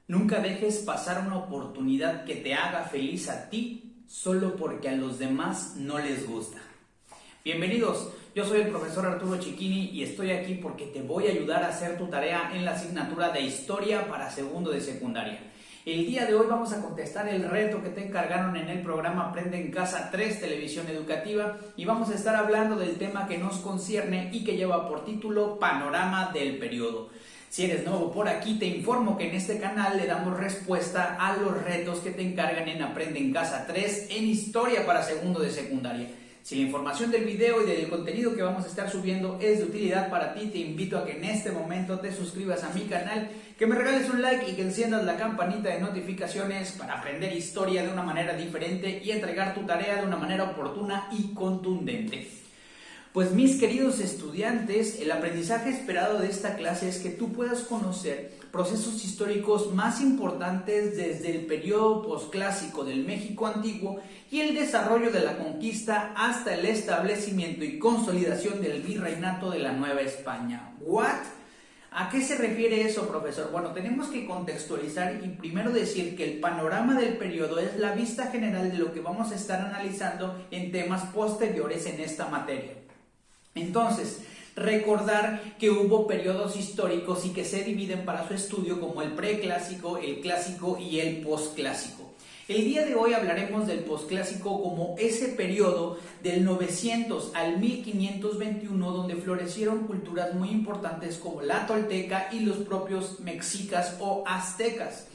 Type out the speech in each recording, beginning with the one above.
Nunca dejes pasar una oportunidad que te haga feliz a ti solo porque a los demás no les gusta. Bienvenidos, yo soy el profesor Arturo Chiquini y estoy aquí porque te voy a ayudar a hacer tu tarea en la asignatura de Historia para segundo de secundaria. El día de hoy vamos a contestar el reto que te encargaron en el programa Aprende en Casa 3 Televisión Educativa y vamos a estar hablando del tema que nos concierne y que lleva por título Panorama del Periodo. Si eres nuevo por aquí, te informo que en este canal le damos respuesta a los retos que te encargan en Aprende en Casa 3 en Historia para segundo de secundaria. Si la información del video y del contenido que vamos a estar subiendo es de utilidad para ti, te invito a que en este momento te suscribas a mi canal, que me regales un like y que enciendas la campanita de notificaciones para aprender historia de una manera diferente y entregar tu tarea de una manera oportuna y contundente. Pues mis queridos estudiantes, el aprendizaje esperado de esta clase es que tú puedas conocer procesos históricos más importantes desde el periodo posclásico del México antiguo y el desarrollo de la conquista hasta el establecimiento y consolidación del virreinato de la Nueva España. ¿What? ¿A qué se refiere eso, profesor? Bueno, tenemos que contextualizar y primero decir que el panorama del periodo es la vista general de lo que vamos a estar analizando en temas posteriores en esta materia. Entonces, recordar que hubo periodos históricos y que se dividen para su estudio como el preclásico, el clásico y el posclásico. El día de hoy hablaremos del posclásico como ese periodo del 900 al 1521 donde florecieron culturas muy importantes como la tolteca y los propios mexicas o aztecas.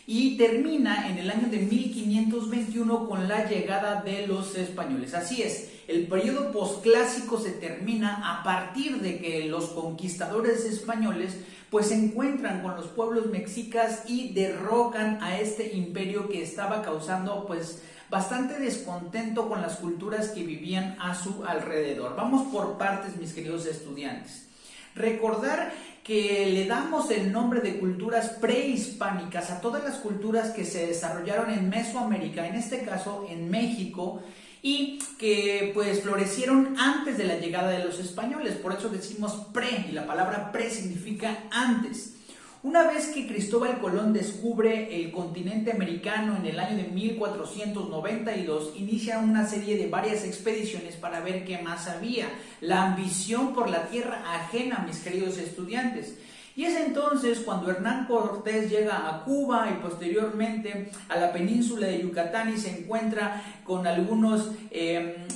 Y termina en el año de 1521 con la llegada de los españoles. Así es, el periodo posclásico se termina a partir de que los conquistadores españoles pues se encuentran con los pueblos mexicas y derrocan a este imperio que estaba causando pues bastante descontento con las culturas que vivían a su alrededor. Vamos por partes, mis queridos estudiantes. Recordar que le damos el nombre de culturas prehispánicas a todas las culturas que se desarrollaron en Mesoamérica, en este caso en México, y que pues florecieron antes de la llegada de los españoles, por eso decimos pre, y la palabra pre significa antes. Una vez que Cristóbal Colón descubre el continente americano en el año de 1492, inicia una serie de varias expediciones para ver qué más había. La ambición por la tierra ajena, mis queridos estudiantes. Y es entonces cuando Hernán Cortés llega a Cuba y posteriormente a la península de Yucatán y se encuentra con algunos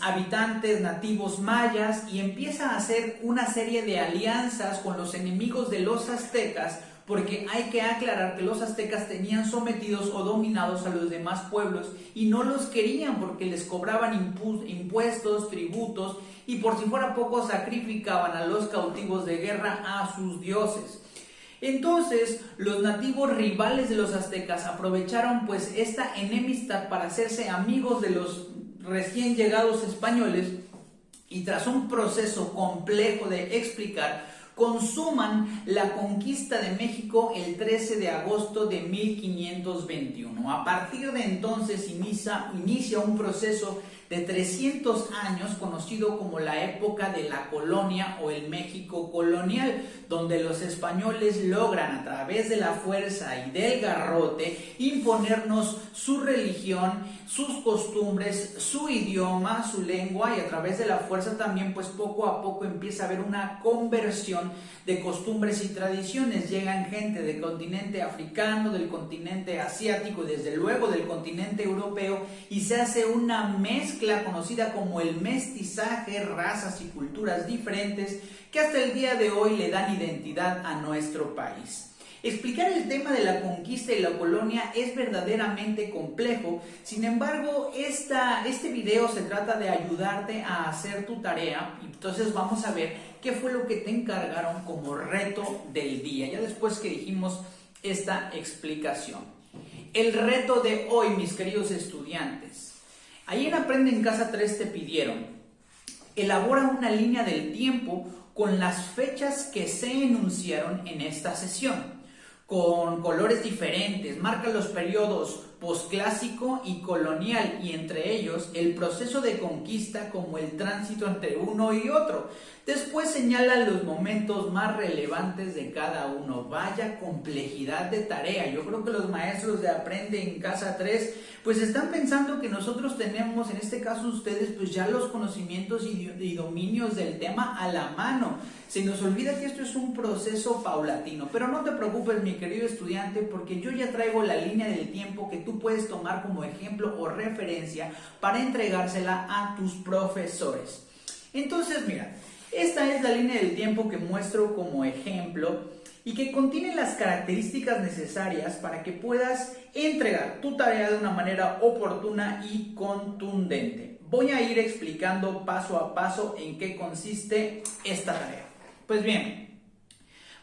habitantes nativos mayas y empieza a hacer una serie de alianzas con los enemigos de los aztecas, porque hay que aclarar que los aztecas tenían sometidos o dominados a los demás pueblos y no los querían porque les cobraban impuestos, tributos y por si fuera poco sacrificaban a los cautivos de guerra a sus dioses. Entonces los nativos rivales de los aztecas aprovecharon pues esta enemistad para hacerse amigos de los recién llegados españoles y tras un proceso complejo de explicar, consuman la conquista de México el 13 de agosto de 1521. A partir de entonces inicia un proceso de 300 años conocido como la época de la colonia o el México colonial, donde los españoles logran a través de la fuerza y del garrote imponernos su religión, sus costumbres, su idioma, su lengua y a través de la fuerza también pues poco a poco empieza a haber una conversión de costumbres y tradiciones. Llegan gente del continente africano, del continente asiático y desde luego del continente europeo y se hace una mezcla conocida como el mestizaje, razas y culturas diferentes que hasta el día de hoy le dan identidad a nuestro país. Explicar el tema de la conquista y la colonia es verdaderamente complejo, sin embargo, este video se trata de ayudarte a hacer tu tarea, y entonces vamos a ver qué fue lo que te encargaron como reto del día, ya después que dijimos esta explicación. El reto de hoy, mis queridos estudiantes, ahí en Aprende en Casa 3 te pidieron, elabora una línea del tiempo con las fechas que se enunciaron en esta sesión, con colores diferentes, marca los periodos posclásico y colonial, y entre ellos el proceso de conquista como el tránsito entre uno y otro. Después señala los momentos más relevantes de cada uno. Vaya complejidad de tarea. Yo creo que los maestros de Aprende en Casa 3 pues están pensando que nosotros tenemos, en este caso ustedes, pues ya los conocimientos y dominios del tema a la mano. Se nos olvida que esto es un proceso paulatino, pero no te preocupes, mi querido estudiante, porque yo ya traigo la línea del tiempo que tú puedes tomar como ejemplo o referencia para entregársela a tus profesores. Entonces, mira, esta es la línea del tiempo que muestro como ejemplo y que contiene las características necesarias para que puedas entregar tu tarea de una manera oportuna y contundente. Voy a ir explicando paso a paso en qué consiste esta tarea. Pues bien,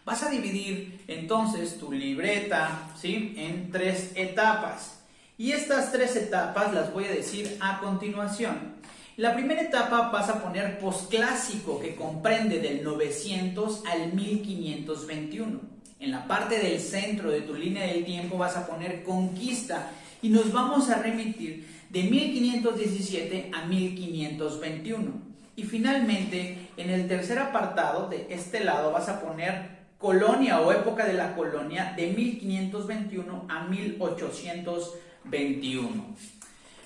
vas a dividir entonces tu libreta, ¿sí?, en 3 etapas. Y estas 3 etapas las voy a decir a continuación. La primera etapa vas a poner posclásico, que comprende del 900 al 1521. En la parte del centro de tu línea del tiempo vas a poner conquista y nos vamos a remitir de 1517 a 1521. Y finalmente, en el tercer apartado de este lado vas a poner colonia o época de la colonia de 1521 a 1821.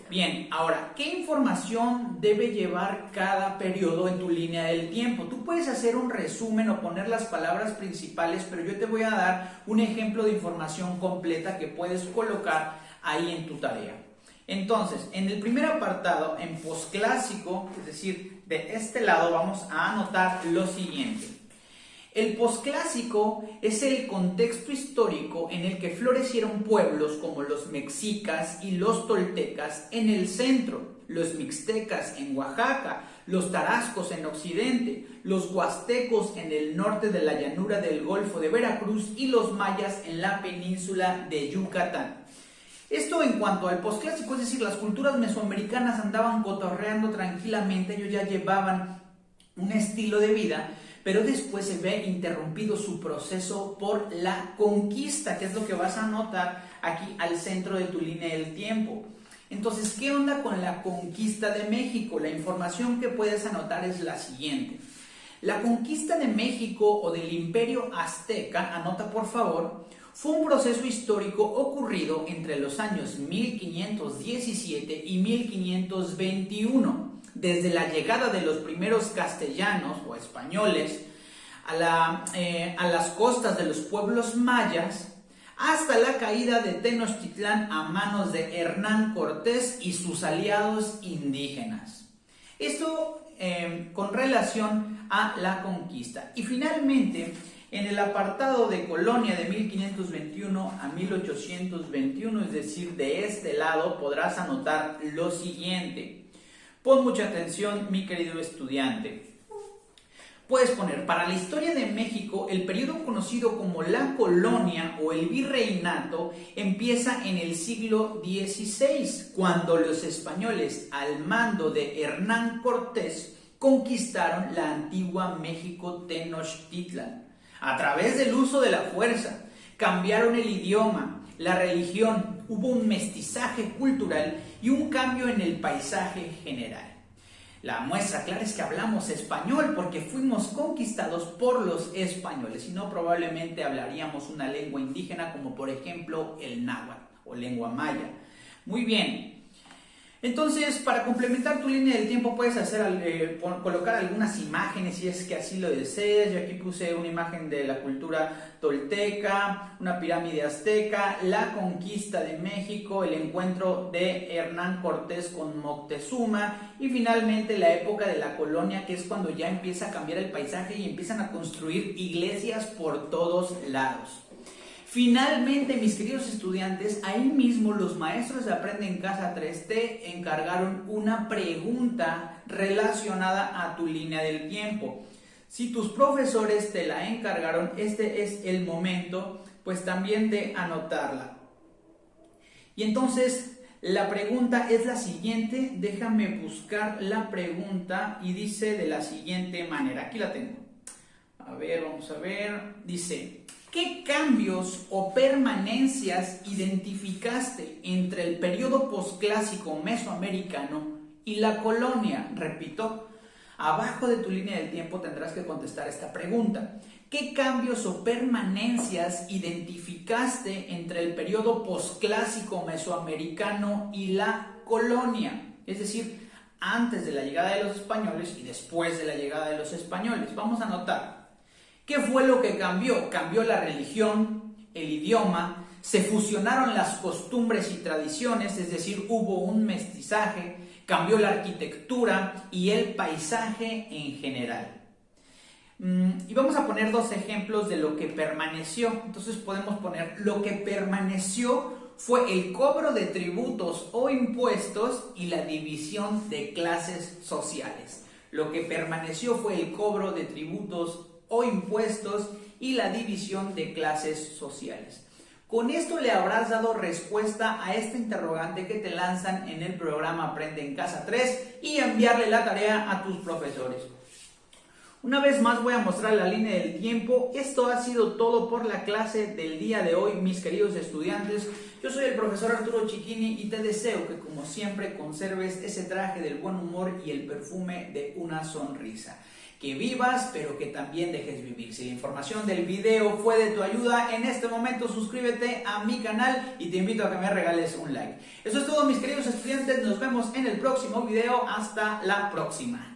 Bien, ahora, ¿qué información debe llevar cada periodo en tu línea del tiempo? Tú puedes hacer un resumen o poner las palabras principales, pero yo te voy a dar un ejemplo de información completa que puedes colocar ahí en tu tarea. Entonces, en el primer apartado, en posclásico, es decir, de este lado vamos a anotar lo siguiente. El posclásico es el contexto histórico en el que florecieron pueblos como los mexicas y los toltecas en el centro, los mixtecas en Oaxaca, los tarascos en occidente, los huastecos en el norte de la llanura del Golfo de Veracruz y los mayas en la península de Yucatán. Esto en cuanto al posclásico, es decir, las culturas mesoamericanas andaban cotorreando tranquilamente, ellos ya llevaban un estilo de vida, pero después se ve interrumpido su proceso por la conquista, que es lo que vas a anotar aquí al centro de tu línea del tiempo. Entonces, ¿qué onda con la conquista de México? La información que puedes anotar es la siguiente. La conquista de México o del Imperio Azteca, anota por favor, fue un proceso histórico ocurrido entre los años 1517 y 1521. Desde la llegada de los primeros castellanos o españoles a las costas de los pueblos mayas, hasta la caída de Tenochtitlán a manos de Hernán Cortés y sus aliados indígenas. Esto con relación a la conquista. Y finalmente, en el apartado de colonia de 1521 a 1821, es decir, de este lado, podrás anotar lo siguiente. Pon mucha atención, mi querido estudiante. Puedes poner, para la historia de México, el periodo conocido como la colonia o el virreinato empieza en el siglo XVI, cuando los españoles, al mando de Hernán Cortés, conquistaron la antigua México Tenochtitlan. A través del uso de la fuerza, cambiaron el idioma, la religión, hubo un mestizaje cultural y un cambio en el paisaje general. La muestra clara es que hablamos español porque fuimos conquistados por los españoles, si no probablemente hablaríamos una lengua indígena como por ejemplo el náhuatl o lengua maya. Muy bien. Entonces, para complementar tu línea del tiempo puedes colocar algunas imágenes si es que así lo deseas. Yo aquí puse una imagen de la cultura tolteca, una pirámide azteca, la conquista de México, el encuentro de Hernán Cortés con Moctezuma y finalmente la época de la colonia, que es cuando ya empieza a cambiar el paisaje y empiezan a construir iglesias por todos lados. Finalmente, mis queridos estudiantes, ahí mismo los maestros de Aprende en Casa 3 te encargaron una pregunta relacionada a tu línea del tiempo. Si tus profesores te la encargaron, este es el momento, pues también de anotarla. Y entonces, la pregunta es la siguiente, déjame buscar la pregunta y dice de la siguiente manera, aquí la tengo. A ver, vamos a ver, dice... ¿Qué cambios o permanencias identificaste entre el periodo posclásico mesoamericano y la colonia? Repito, abajo de tu línea del tiempo tendrás que contestar esta pregunta. ¿Qué cambios o permanencias identificaste entre el periodo posclásico mesoamericano y la colonia? Es decir, antes de la llegada de los españoles y después de la llegada de los españoles. Vamos a notar. ¿Qué fue lo que cambió? Cambió la religión, el idioma, se fusionaron las costumbres y tradiciones, es decir, hubo un mestizaje, cambió la arquitectura y el paisaje en general. Y vamos a poner dos ejemplos de lo que permaneció. Entonces podemos poner lo que permaneció fue el cobro de tributos o impuestos y la división de clases sociales. Lo que permaneció fue el cobro de tributos o impuestos y la división de clases sociales. Con esto le habrás dado respuesta a esta interrogante que te lanzan en el programa Aprende en Casa 3 y enviarle la tarea a tus profesores. Una vez más voy a mostrar la línea del tiempo. Esto ha sido todo por la clase del día de hoy, mis queridos estudiantes. Yo soy el profesor Arturo Cicchini y te deseo que, como siempre, conserves ese traje del buen humor y el perfume de una sonrisa. Que vivas, pero que también dejes vivir. Si la información del video fue de tu ayuda, en este momento suscríbete a mi canal y te invito a que me regales un like. Eso es todo, mis queridos estudiantes. Nos vemos en el próximo video. Hasta la próxima.